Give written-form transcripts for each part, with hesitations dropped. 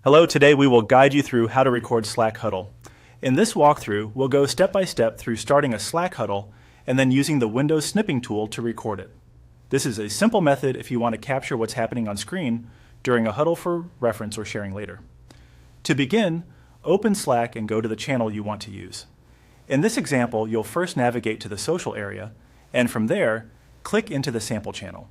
Hello, today we will guide you through how to record Slack Huddle. In this walkthrough, we'll go step by step through starting a Slack Huddle and then using the Windows snipping tool to record it. This is a simple method if you want to capture what's happening on screen during a huddle for reference or sharing later. To begin, open Slack and go to the channel you want to use. In this example, you'll first navigate to the social area, and from there, click into the sample channel.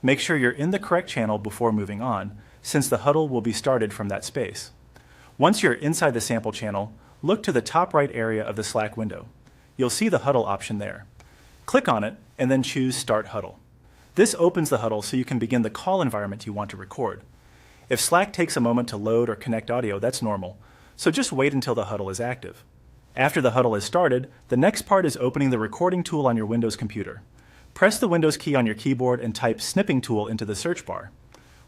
Make sure you're in the correct channel before moving on, since the huddle will be started from that space. Once you're inside the sample channel, look to the top right area of the Slack window. You'll see the huddle option there. Click on it and then choose Start Huddle. This opens the huddle so you can begin the call environment you want to record. If Slack takes a moment to load or connect audio, that's normal, so just wait until the huddle is active. After the huddle is started, the next part is opening the recording tool on your Windows computer. Press the Windows key on your keyboard and type Snipping Tool into the search bar.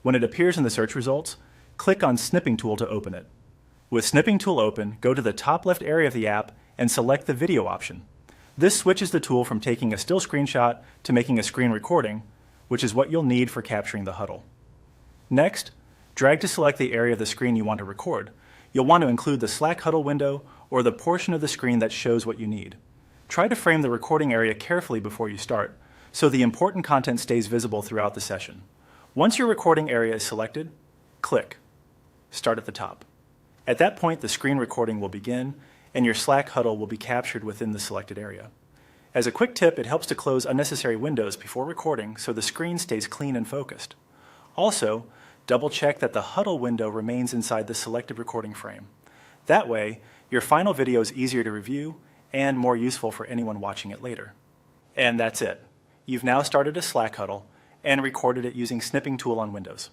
When it appears in the search results, click on Snipping Tool to open it. With Snipping Tool open, go to the top left area of the app and select the video option. This switches the tool from taking a still screenshot to making a screen recording, which is what you'll need for capturing the huddle. Next, drag to select the area of the screen you want to record. You'll want to include the Slack Huddle window or the portion of the screen that shows what you need. Try to frame the recording area carefully before you start, so the important content stays visible throughout the session. Once your recording area is selected, click Start at the top. At that point, the screen recording will begin, and your Slack Huddle will be captured within the selected area. As a quick tip, it helps to close unnecessary windows before recording so the screen stays clean and focused. Also, double-check that the Huddle window remains inside the selected recording frame. That way, your final video is easier to review and more useful for anyone watching it later. And that's it. You've now started a Slack Huddle and recorded it using Snipping Tool on Windows.